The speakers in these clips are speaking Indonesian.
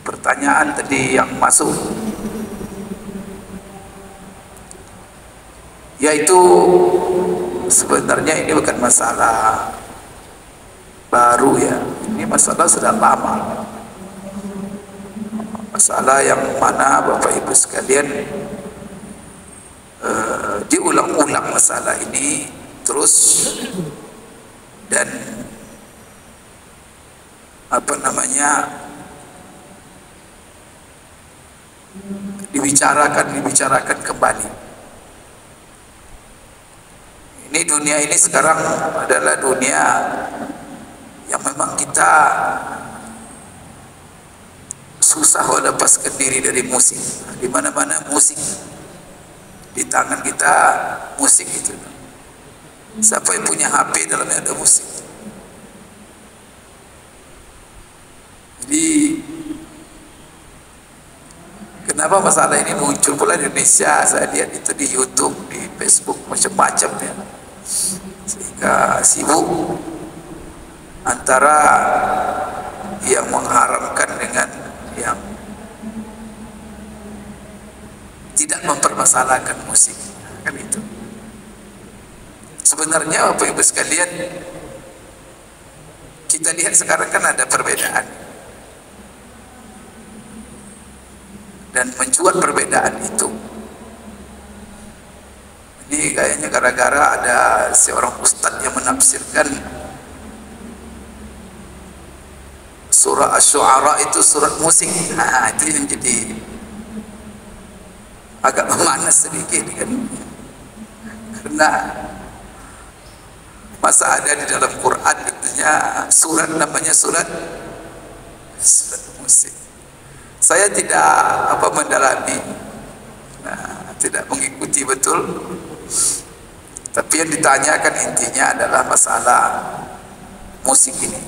pertanyaan tadi yang masuk, yaitu sebenarnya ini bukan masalah baru ya, ini masalah sudah lama, masalah yang mana Bapak Ibu sekalian diulang-ulang masalah ini terus, dan dibicarakan kembali. Ini dunia ini sekarang adalah dunia yang memang kita susah melepaskan diri dari musik. Di mana-mana musik, di tangan kita musik itu. Siapa yang punya HP dalamnya ada musik. Jadi kenapa masalah ini muncul pula di Indonesia? Saya lihat itu di YouTube, di Facebook, macam-macam ya. Sehingga sibuk antara yang mengharamkan dengan yang tidak mempermasalahkan musik, kan itu. Sebenarnya Bapak Ibu sekalian, kita lihat sekarang kan ada perbedaan, dan mencuat perbedaan itu ini kayaknya gara-gara ada seorang ustadz yang menafsirkan surah Asy-Syu'ara itu surat musik. Nah, itu yang jadi agak memanas sedikit kan, karena masa ada di dalam Quran katanya surat namanya surat musik. Saya tidak mendalami, tidak mengikuti betul, tapi yang ditanyakan intinya adalah masalah musik ini.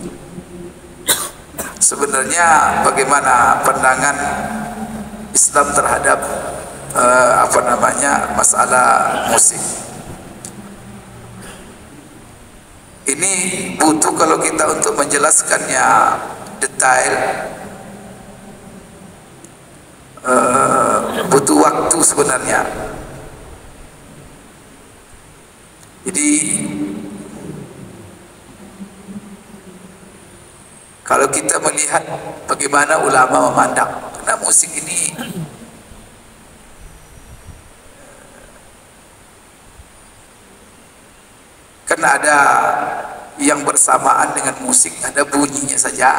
Sebenarnya bagaimana pandangan Islam terhadap masalah musik ini? Butuh kalau kita untuk menjelaskannya detail, butuh waktu sebenarnya. Jadi kalau kita melihat bagaimana ulama memandang, karena musik ini kan ada yang bersamaan dengan musik, ada bunyinya saja,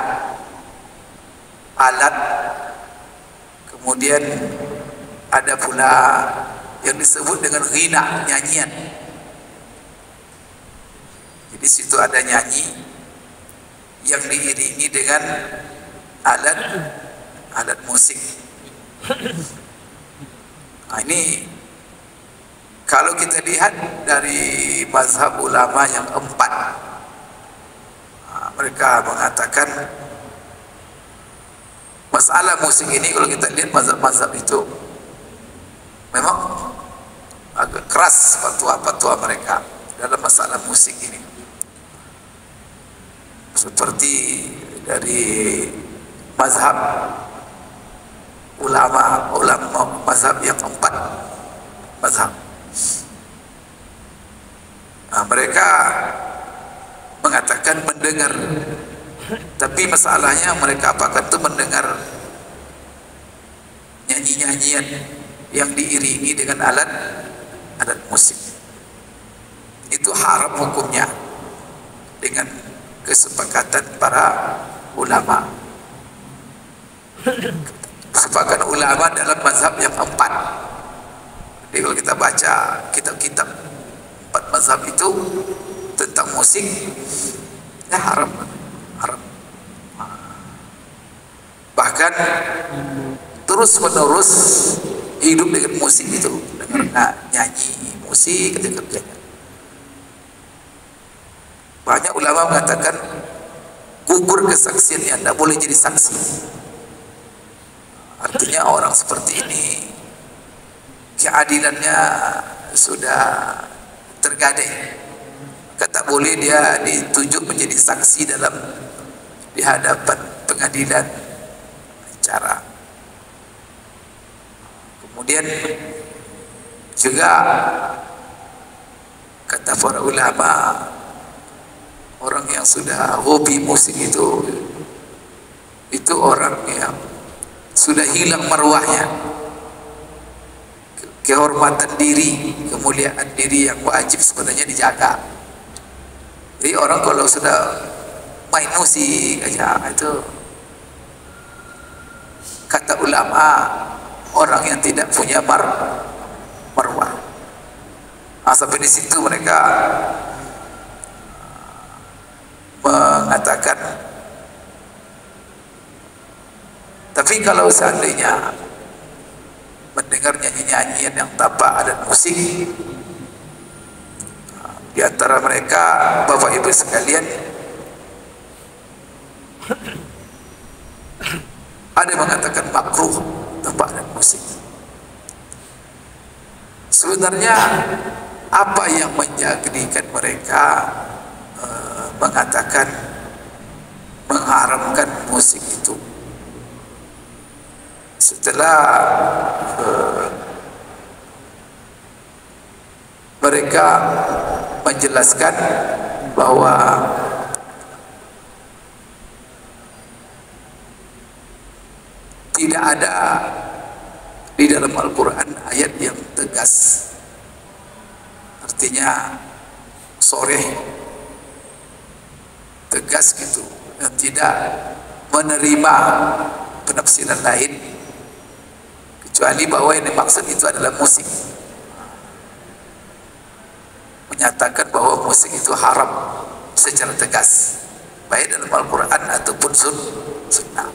alat, kemudian ada pula yang disebut dengan ghina, nyanyian. Jadi situ ada nyanyi yang diiringi dengan alat musik. Nah, ini kalau kita lihat dari mazhab ulama yang empat, mereka mengatakan masalah musik ini, kalau kita lihat mazhab-mazhab itu memang agak keras fatwa-fatwa mereka dalam masalah musik ini. Seperti dari mazhab ulama mazhab yang empat mazhab, mereka mengatakan mendengar, tapi masalahnya mereka apakan itu mendengar nyanyi-nyanyian yang diiringi dengan alat musik, itu haram hukumnya dengan kesepakatan para ulama. Kesepakatan ulama dalam mazhab yang empat. Jadi kalau kita baca kitab-kitab empat mazhab itu tentang musik, ya haram. Bahkan terus menerus hidup dengan musik itu, dengan nyanyi musik ketika. Banyak ulama mengatakan gugur kesaksiannya, tidak boleh jadi saksi. Artinya orang seperti ini keadilannya sudah tergadai, tak boleh dia ditunjuk menjadi saksi di hadapan pengadilan. cara. Kemudian juga kata para ulama, orang yang sudah hobi musik itu orang yang sudah hilang marwahnya, kehormatan diri, kemuliaan diri yang wajib sebenarnya dijaga. Jadi orang kalau sudah main musik aja, itu kata ulama orang yang tidak punya marwah. Sampai di situ mereka mengatakan, tapi kalau seandainya mendengar nyanyi-nyanyian yang tanpa adat musik, di antara mereka Bapak Ibu sekalian ada yang mengatakan makruh tanpa adat musik. Sebenarnya apa yang menjadikan mereka mengatakan mengharamkan musik itu? Setelah mereka menjelaskan bahwa tidak ada di dalam Al-Quran ayat yang tegas, artinya soreh, tegas gitu, dan tidak menerima penafsiran lain kecuali bahwa yang dimaksud itu adalah musik, menyatakan bahwa musik itu haram secara tegas, baik dalam Al-Quran ataupun sunnah.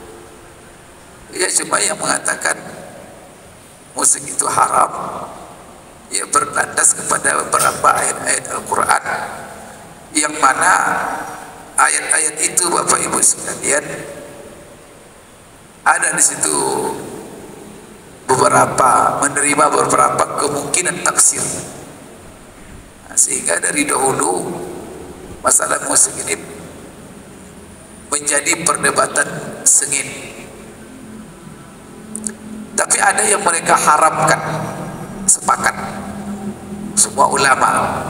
Ya, cuma yang mengatakan musik itu haram ya berlandas kepada beberapa ayat-ayat Al-Quran, yang mana ayat-ayat itu Bapak Ibu sekalian ada di situ menerima beberapa kemungkinan taksir. Sehingga dari dahulu masalah musik ini menjadi perdebatan sengit. Tapi ada yang mereka haramkan, sepakat semua ulama.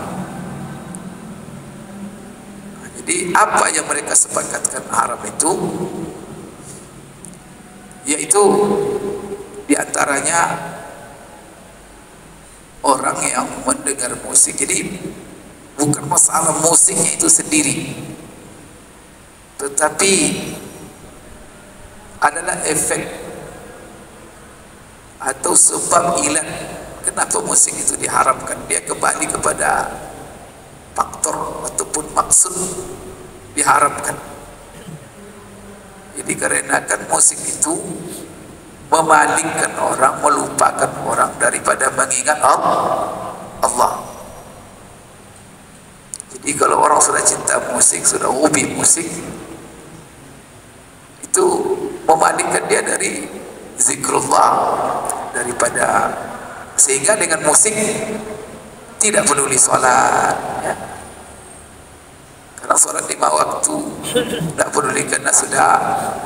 Jadi apa yang mereka sepakatkan haram itu, yaitu diantaranya orang yang mendengar musik. Jadi bukan masalah musiknya itu sendiri, tetapi adalah efek atau sebab ilat kenapa musik itu diharamkan. Dia kembali kepada faktor ataupun maksud diharamkan. Jadi karena kan musik itu memalingkan orang, melupakan orang daripada mengingat Allah. Jadi kalau orang sudah cinta musik, sudah hobi musik, itu memalingkan dia dari zikrullah, daripada, sehingga dengan musik tidak peduli sholat ya. Karena sholat 5 waktu tidak peduli karena sudah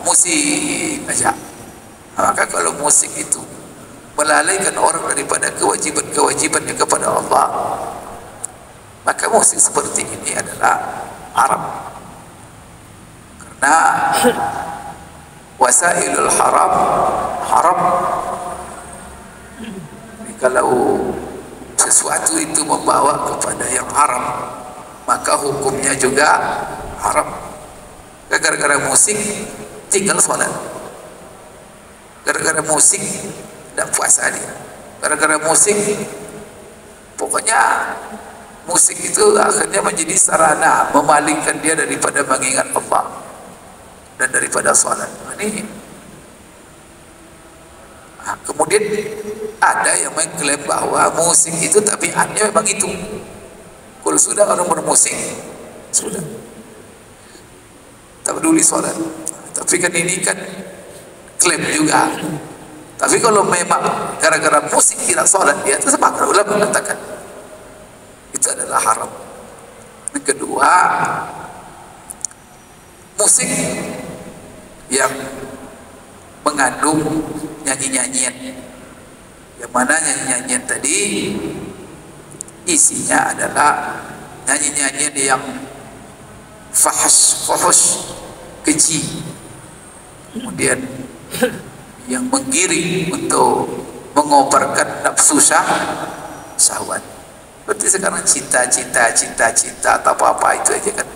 musik aja. Maka kalau musik itu melalaikan orang daripada kewajiban-kewajibannya kepada Allah, maka musik seperti ini adalah haram. Karena wasailul haram kalau sesuatu itu membawa kepada yang haram, maka hukumnya juga haram. Gara-gara musik tinggal sholat, gara-gara musik tidak puasa dia, gara-gara musik, pokoknya musik itu akhirnya menjadi sarana memalingkan dia daripada mengingat Allah dan daripada sholat. Kemudian ada yang mengklaim bahwa musik itu tabiatnya memang itu. Kalau sudah orang bermusik, sudah tak peduli sholat. Tapi kan ini kan klaim juga. Tapi kalau memang gara-gara musik tidak sholat, dia itu sepakat ulama mengatakan itu adalah haram. Yang kedua, musik yang mengandung nyanyi-nyanyian, yang mana nyanyi-nyanyian tadi isinya adalah nyanyi-nyanyian yang fuhush, keji, kemudian yang menggiring untuk mengobarkan nafsu syahwat. Berarti sekarang cinta atau apa itu aja kan.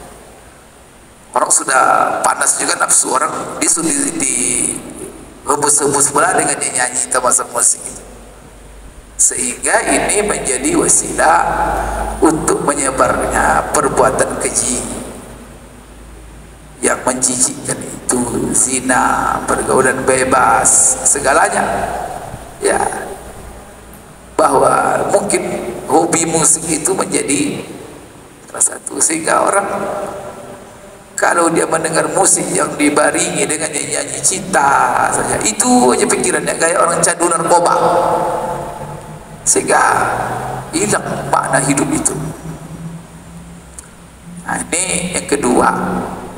Orang sudah panas juga nafsu orang, dia sudah dihembus-hembus pula dengan nyanyi termasuk musik itu. Sehingga ini menjadi wasilah untuk menyebarnya perbuatan keji yang menjijikkan, itu zina, pergaulan bebas, segalanya. Ya, bahwa mungkin hobi musik itu menjadi salah satu, sehingga orang kalau dia mendengar musik yang dibaringi dengan nyanyi cinta saja, itu aja pikirannya, kayak orang candu narkoba, sehingga hilang makna hidup itu. Nah, ini yang kedua.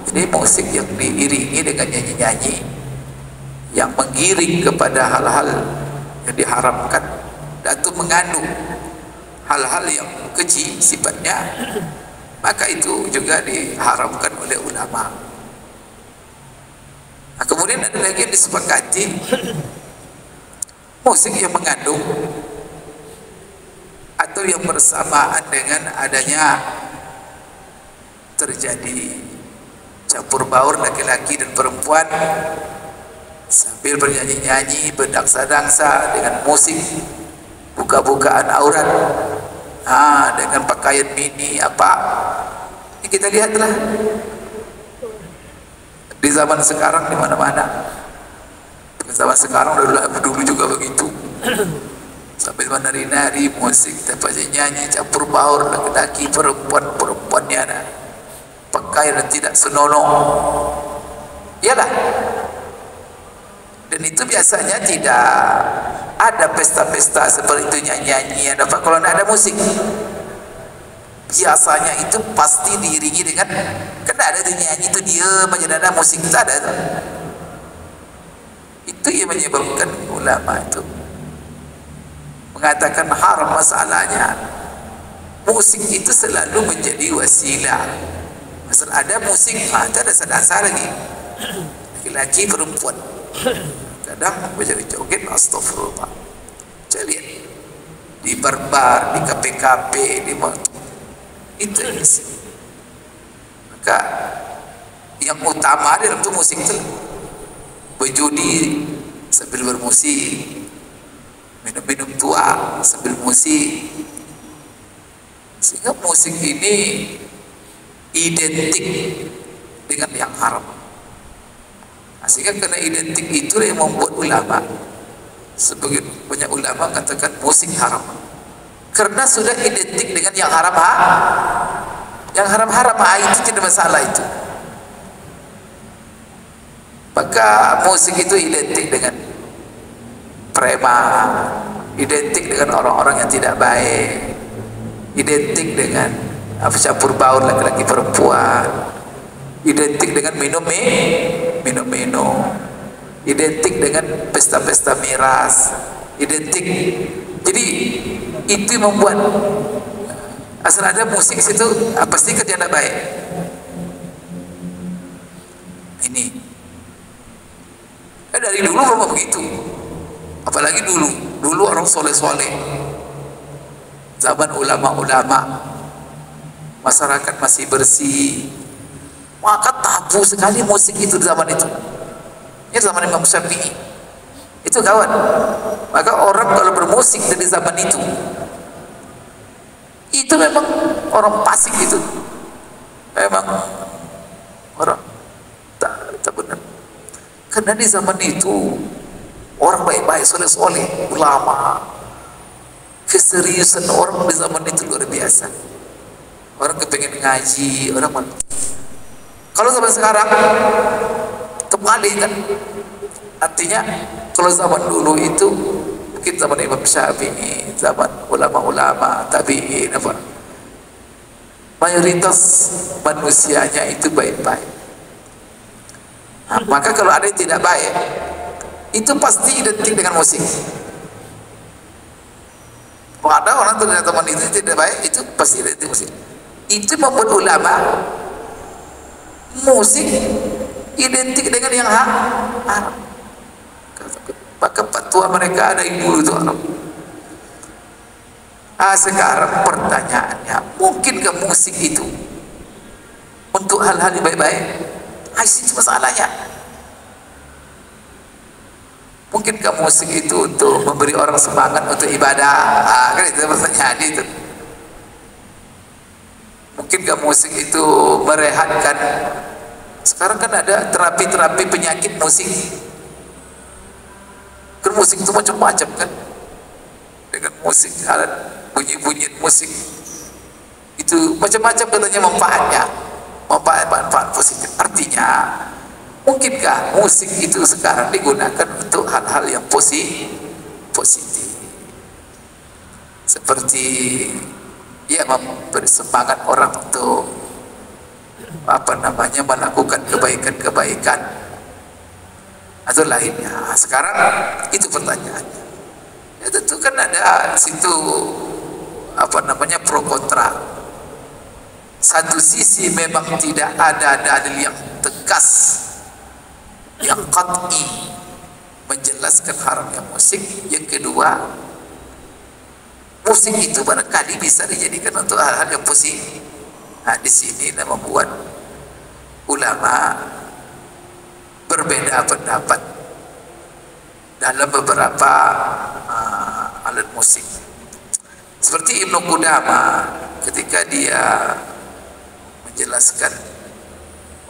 Jadi musik yang diiringi dengan nyanyi-nyanyi yang menggiring kepada hal-hal yang diharamkan dan itu mengandung hal-hal yang keji sifatnya, maka itu juga diharamkan oleh ulama. Nah, kemudian ada lagi yang disepakati, musik yang mengandung atau yang bersamaan dengan adanya terjadi campur baur laki-laki dan perempuan sambil bernyanyi-nyanyi, berdangsa-dangsa dengan musik, buka-bukaan aurat, dengan pakaian mini apa, ini kita lihatlah di zaman sekarang di mana-mana. Zaman sekarang dulu juga begitu, sambil menari-nari musik, tapi nyanyi campur baur laki-laki, perempuannya ada pakaian tidak senonoh, iyalah. Dan itu biasanya tidak ada pesta-pesta seperti itu, nyanyi-nyanyi apa kalau tidak ada musik. Biasanya itu pasti diiringi dengan, kan ada itu nyanyi itu diam aja, ada musik itu ada. Itu yang menyebabkan ulama itu mengatakan haram. Masalahnya musik itu selalu menjadi wasilah. Masal ada musik, itu ada sadar lagi, laki-laki perempuan kadang menjadi joget, astagfirullah, saya lihat di bar-bar, di KPKP, di itu sih. Maka yang utama dalam itu musik itu, berjudi sambil bermusik, minum-minum tua sambil musik, sehingga musik ini identik dengan yang haram. Sehingga karena identik itu yang membuat ulama, sebagian banyak ulama katakan musik haram, karena sudah identik dengan yang haram, yang haram-haram, itu tidak masalah itu. Maka musik itu identik dengan preman, identik dengan orang-orang yang tidak baik, identik dengan campur baur laki-laki perempuan, identik dengan minum, identik dengan pesta-pesta miras, identik. Jadi itu membuat asal ada musik situ, pasti kerja tidak baik. Ini dari dulu memang begitu, apalagi dulu orang soleh-soleh, zaman ulama-ulama, masyarakat masih bersih, maka tabu sekali musik itu di zaman itu. Ini zaman Imam Syafi'i itu kawan. Maka orang kalau bermusik di zaman itu memang orang fasik, itu memang orang tak benar. Karena di zaman itu orang baik-baik, soleh-soleh, ulama, keseriusan orang di zaman itu luar biasa. Orang kepengen ngaji, orang. Kalau zaman sekarang kembali kan, artinya kalau zaman dulu itu mungkin zaman Imam Syafi'i, zaman ulama-ulama tabi'in, mayoritas manusianya itu baik-baik. Maka kalau ada yang tidak baik, itu pasti identik dengan musik. Kalau ada orang ternyata teman itu tidak baik, itu pasti identik musik. Itu membuat ulama musik identik dengan yang haram. Maka fatwa mereka ada yang dulu itu haram. Sekarang pertanyaannya, mungkinkah musik itu untuk hal-hal yang baik-baik? Itu masalahnya. Mungkinkah musik itu untuk memberi orang semangat untuk ibadah? Kan itu pertanyaan itu. Mungkinkah musik itu merehatkan? Sekarang kan ada terapi-terapi penyakit musik. Kan musik itu macam-macam kan. Dengan musik, alat bunyi-bunyi musik itu macam-macam katanya manfaatnya, manfaat positif. Artinya, mungkinkah musik itu sekarang digunakan untuk hal-hal yang positif, seperti ya memberi semangat orang untuk melakukan kebaikan-kebaikan atau lainnya. Sekarang itu pertanyaannya. Ya, tentu kan ada situ pro kontra. Satu sisi memang tidak ada dalil yang tegas, yang qat'i menjelaskan haramnya musik. Yang kedua, musik itu barangkali bisa dijadikan untuk hal-hal yang positif. Nah, di sini membuat ulama berbeda pendapat dalam beberapa alat musik. Seperti Ibnu Qudamah ketika dia menjelaskan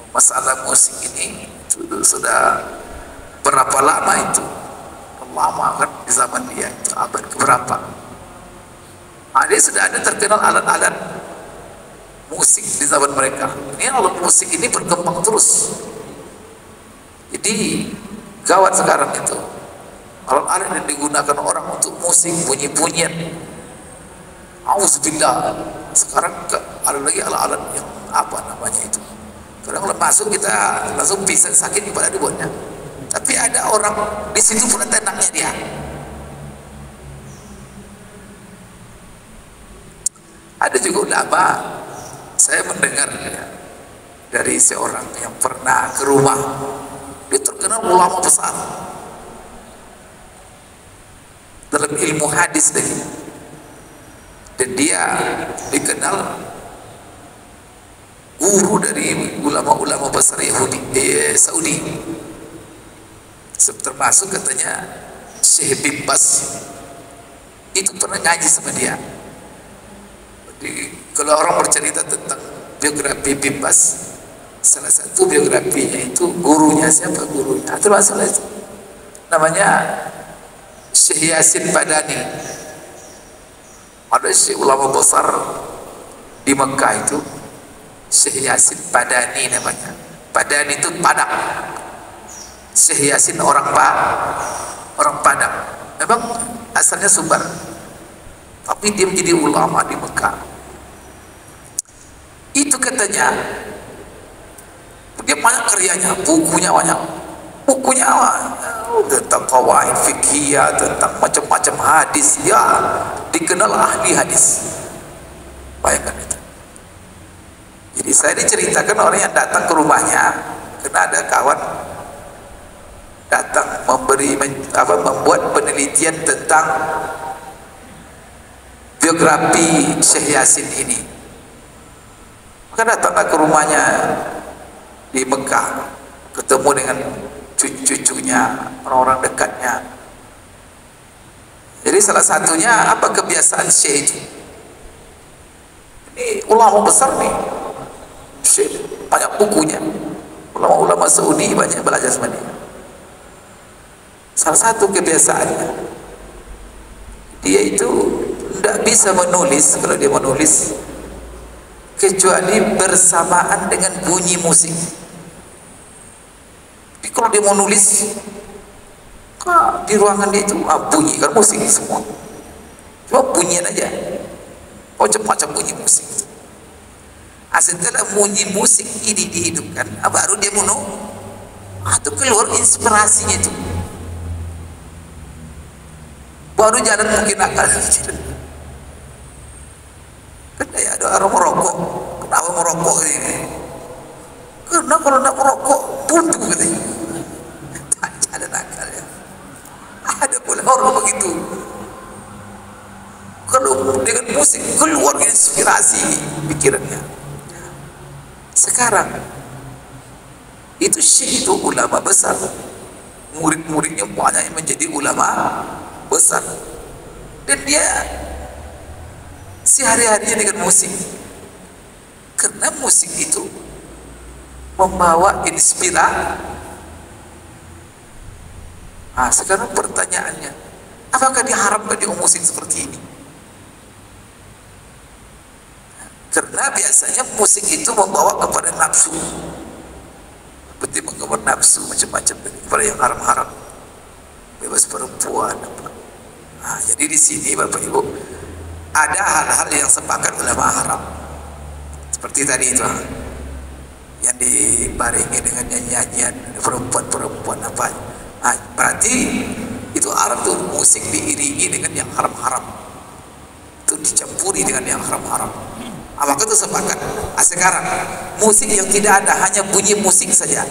masalah musik ini, itu sudah berapa lama itu? Lama kan di zaman dia, itu abad keberapa? Dia sudah ada terkenal alat-alat musik di zaman mereka. Ini alat musik ini berkembang terus. Jadi gawat sekarang itu. Alat-alat yang digunakan orang untuk musik, bunyi-bunyian. Auzubillah. Sekarang ada lagi alat-alat yang itu. Kalau masuk kita langsung bisa sakit pada dibuatnya. Tapi ada orang di situ pula tenangnya dia. Ada juga ulama, saya mendengar ya, dari seorang yang pernah ke rumah, dia terkenal ulama besar dalam ilmu hadis dan dia dikenal guru dari ulama-ulama besar Saudi, termasuk katanya Syekh bin Baz itu pernah ngaji sama dia. Kalau orang bercerita tentang biografi bin Baz, salah satu biografinya itu gurunya, siapa gurunya? Termasuk itu namanya Syekh Yasin Badani. Ada Syekh ulama besar di Mekah itu, Syekh Yasin Badani namanya. Badani itu Padang. Syekh Yasin orang Padang. Memang asalnya Sumbar, tapi dia menjadi ulama di Mekah. Itu katanya dia banyak karyanya, bukunya banyak. Bukunya tentang qawaid fikih, tentang macam-macam hadis. Ya, dikenal ahli hadis. Bayangkan itu. Jadi saya diceritakan orang yang datang ke rumahnya, karena ada kawan datang membuat penelitian tentang biografi Syekh Yasin ini. Maka datanglah ke rumahnya di Mekah, ketemu dengan cucu-cucunya, orang-orang dekatnya. Jadi salah satunya apa kebiasaan Syekh itu? Ini ulama besar nih, Syekh banyak bukunya, ulama-ulama Saudi banyak belajar sama dia. Salah satu kebiasaannya, dia itu tidak bisa menulis. Kalau dia menulis kecuali bersamaan dengan bunyi musik. Jadi kalau dia mau nulis di ruangan dia itu bunyi kan musik semua, cuma bunyian aja, macam-macam bunyi musik. Setelah bunyi musik ini dihidupkan, baru dia itu keluar inspirasinya itu. baru jalan mungkin akal. Kan ya ada orang merokok, kenapa merokok ini? Karena kalau nak merokok buntu katanya. Tak ada akal ya. Ada pula orang begitu. Kalau dengan musik keluar inspirasi pikirannya. Sekarang itu syekh itu ulama besar, murid-muridnya banyak yang menjadi ulama besar, dan dia sehari-harinya dengan musik, karena musik itu membawa inspirasi. Nah, sekarang pertanyaannya, apakah diharamkan di musik seperti ini? Karena biasanya musik itu membawa kepada nafsu, seperti menggambar nafsu macam-macam, kepada yang haram-haram, bebas perempuan apa. Nah, jadi di sini Bapak Ibu ada hal-hal yang sepakat ulama haram, seperti tadi itu yang dibarengi dengan nyanyian perempuan-perempuan apa. Nah, berarti itu haram tuh, musik diiringi dengan yang haram-haram, itu dicampuri dengan yang haram-haram. Maka itu sepakat. Nah, sekarang musik yang tidak ada, hanya bunyi musik saja,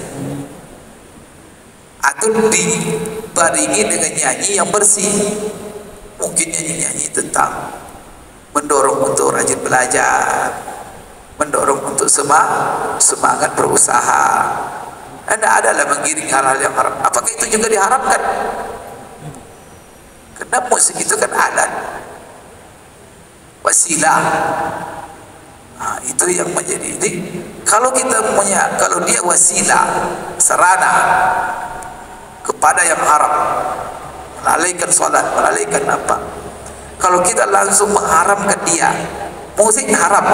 atau dibarengi dengan nyanyi yang bersih, mungkin nyanyi-nyanyi tentang mendorong untuk rajin belajar, mendorong untuk semangat berusaha, anda adalah menggiring hal-hal yang haram. Apakah itu juga diharamkan? Karena musik itu kan alat, wasilah. Nah, itu yang menjadi ini. Kalau kita punya, kalau dia wasilah, sarana kepada yang haram, melalaikan sholat, melalaikan apa, kalau kita langsung mengharamkan dia, musik haram,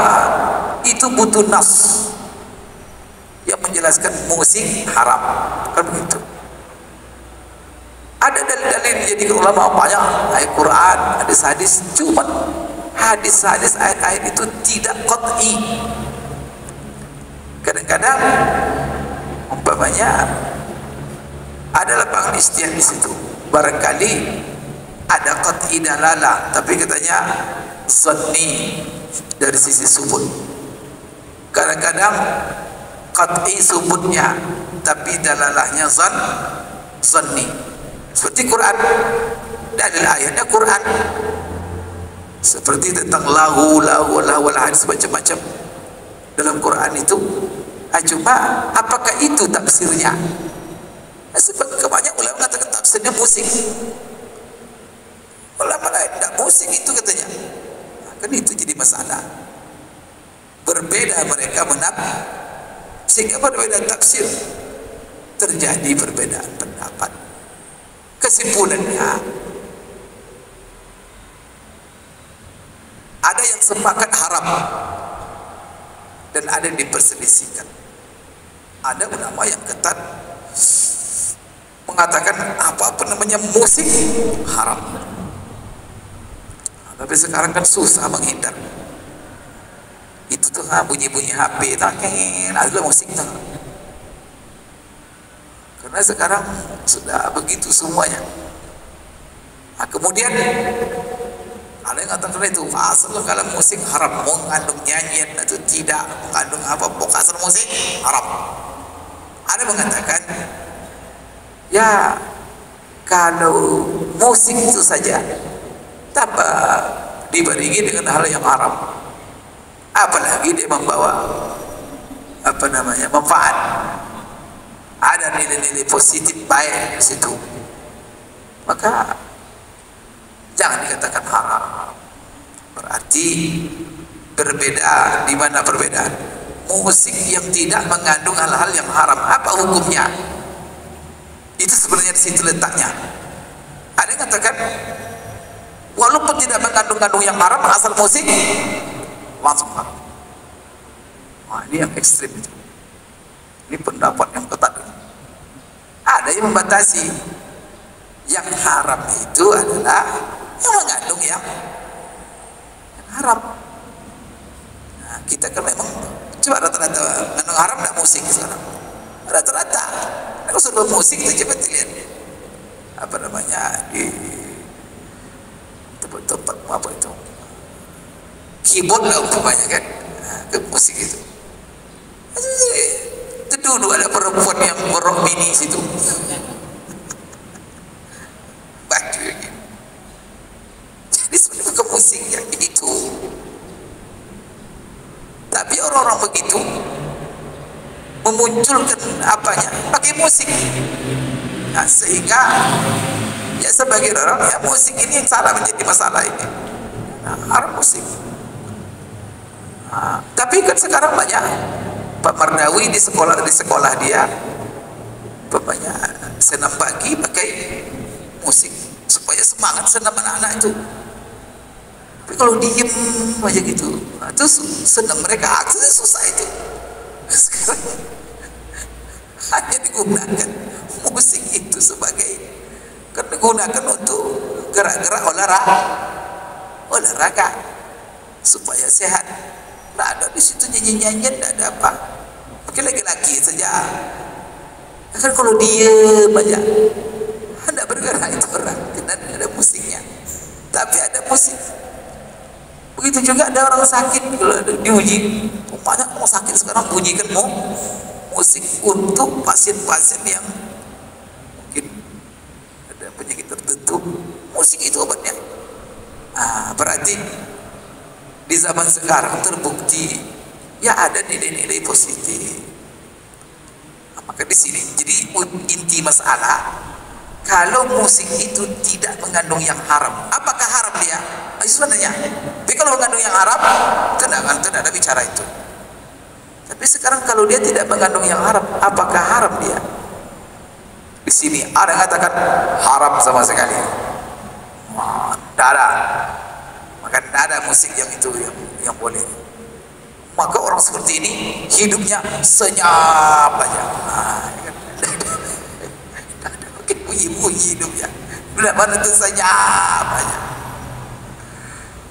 itu butuh nas yang menjelaskan musik haram, kan begitu. Ada dalil-dalil jadi ulama banyak, ayat Quran, hadis-hadis, cuma hadis-hadis, ayat-ayat itu tidak qat'i. Kadang-kadang umpamanya ada lapangan istihad di situ, barangkali ada qat'i dalalah, tapi katanya zanni dari sisi subut. Kadang-kadang qat'i subutnya, tapi dalalahnya zanni. Seperti Quran, dalil ayatnya Quran, seperti tentang lahu hadis macam-macam dalam Quran itu. Cuma apakah itu tafsirnya? Sebab kebanyakan ulama mengatakan tafsirnya musik, ulama lain tidak musik itu katanya. Kan itu jadi masalah, berbeda mereka sehingga berbeda tafsir, terjadi perbedaan pendapat. Kesimpulannya, ada yang sepakat haram dan ada yang diperselisihkan. Ada ulama yang ketat mengatakan apa namanya musik haram. Tapi sekarang kan susah menghindar. Itu tuh bunyi-bunyi HP, adalah musik tuh. Karena sekarang sudah begitu semuanya. Nah, kemudian ada yang katakan itu asal kalau musik haram, mengandung nyanyian itu tidak, mengandung apa, pokok asal musik haram. Ada mengatakan ya kalau musik itu saja tanpa dibarengi dengan hal yang haram, apalagi dia membawa apa namanya manfaat, ada nilai-nilai positif baik di situ, maka jangan dikatakan haram. Berarti berbeda. Di mana perbedaan? Musik yang tidak mengandung hal-hal yang haram, apa hukumnya? Itu sebenarnya di situ letaknya. Ada yang katakan walaupun tidak mengandung yang haram, asal musik langsung haram. Wah, ini yang ekstrim itu. Ini pendapat yang ketat. Ada yang membatasi. Yang haram itu adalah yang mengandung yang haram. Nah, kita kan memang coba rata-rata mengandung haram tidak musik sekarang. Rata-rata. Kalau sudah musik itu coba dilihat apa namanya di apa itu, keyboard lah umpamanya kan, ke musik itu. Itu dulu ada perempuan yang berok mini situ, baju gitu. Jadi sebenarnya ke musik ya itu. Tapi orang-orang begitu memunculkan apanya pakai musik. Nah, sehingga ya sebagai orang ya musik ini yang salah menjadi masalah ini. Nah, haram musik. Nah, tapi kan sekarang banyak Pak Mardawi di sekolah dia bapaknya senam pagi pakai musik supaya semangat senam anak-anak itu. Tapi kalau diem aja gitu, itu senam mereka aksesnya susah itu. Sekarang hanya digunakan musik itu sebagai kan digunakan untuk gerak-gerak olahraga supaya sehat. Nggak ada di situ nyanyi-nyanyian, nggak ada apa. Mungkin laki-laki saja. Kan kalau diem aja, nggak bergerak itu orang, karena ada musiknya. Tapi ada musik. Begitu juga ada orang sakit, kalau diuji, banyak mau sakit sekarang bunyikan musik untuk pasien-pasien yang mungkin ada penyakit tertentu. Musik itu obatnya. Nah, berarti di zaman sekarang terbukti ya ada nilai-nilai positif. Nah, maka di sini jadi inti masalah, kalau musik itu tidak mengandung yang haram, apakah haram dia? Sebenarnya, tapi kalau mengandung yang haram, tidak ada bicara itu. Tapi sekarang kalau dia tidak mengandung yang haram, apakah haram dia? Di sini ada yang katakan haram sama sekali. Tidak ada. Maka tidak ada musik yang itu yang boleh. Maka orang seperti ini hidupnya senyap aja. Tidak ada mungkin bunyi-bunyi hidupnya. Bila mana itu senyap aja.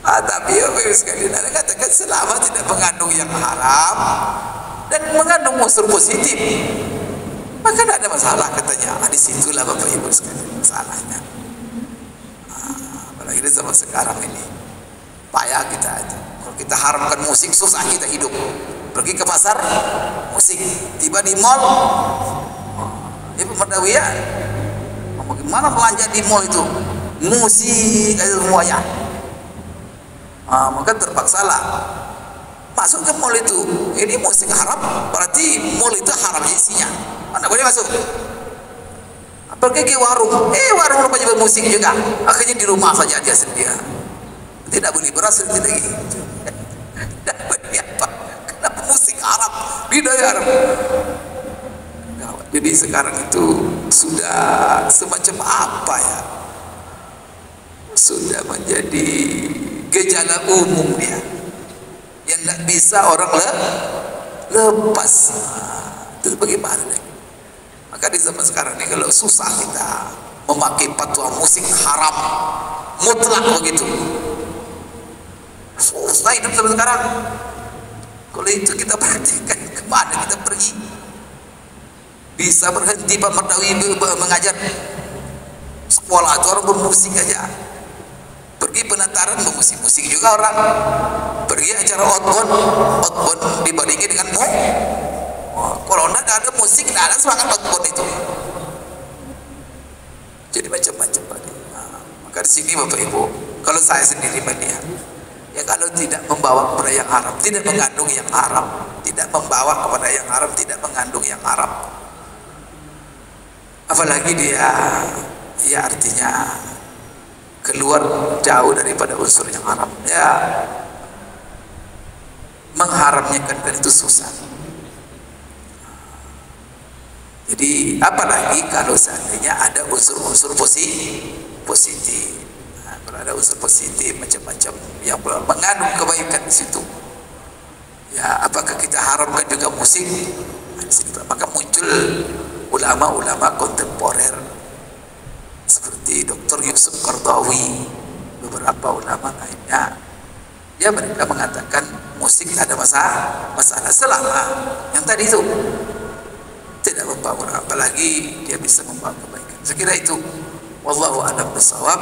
Tapi sekali lagi katakan selama tidak mengandung yang haram dan mengandung unsur positif, maka tidak ada masalah katanya. Disitulah Bapak Ibu sekalian masalahnya. Apalagi di zaman sekarang ini payah kita aja. Kalau kita haramkan musik, susah kita hidup. Pergi ke pasar, musik. Tiba di mall, ya Pak Mardawi ya, bagaimana belanja di mall itu? Musik aja semuanya. Maka terpaksalah masuk ke mall itu. Ini musik haram, berarti mall itu haram isinya. Mana boleh masuk? Pergi ke warung, warung rupanya bermusik juga. Akhirnya di rumah saja dia sendiri. Tidak boleh beras lagi. Dapat apa? Kenapa musik haram? Bidaya haram. Jadi sekarang itu sudah semacam apa ya? Sudah menjadi gejala umum dia yang tidak bisa orang lepas. Itu bagaimana? Maka di zaman sekarang ini kalau susah kita memakai fatwa musik haram mutlak begitu, susah hidup zaman sekarang. Kalau itu kita perhatikan, kemana kita pergi? Bisa berhenti Pak Mardawi mengajar sekolah itu orang bermusik aja. Pergi penataran bermusik-musik juga orang. Pergi acara outbound dibandingin dengan kalau tidak ada musik, tidak ada semangat outbound itu. Jadi macam-macam. Maka di sini Bapak Ibu, kalau saya sendiri melihat, ya kalau tidak membawa kepada yang haram, tidak mengandung yang haram, tidak membawa kepada yang haram, tidak mengandung yang haram, apalagi dia ya artinya keluar jauh daripada unsur yang haram, ya mengharamnya kan itu susah. Jadi apalagi kalau seandainya ada unsur-unsur positif. Nah, kalau ada unsur positif macam-macam yang mengandung kebaikan di situ, ya apakah kita haramkan juga musik? Nah, di situ maka muncul ulama-ulama kontemporer seperti Dr. Yusuf Qaradawi, beberapa ulama lainnya, ya mereka mengatakan musik tidak ada masalah selama yang tadi itu tidak membawa, apalagi dia bisa membawa kebaikan. Saya kira itu wallahu a'lam bishawab.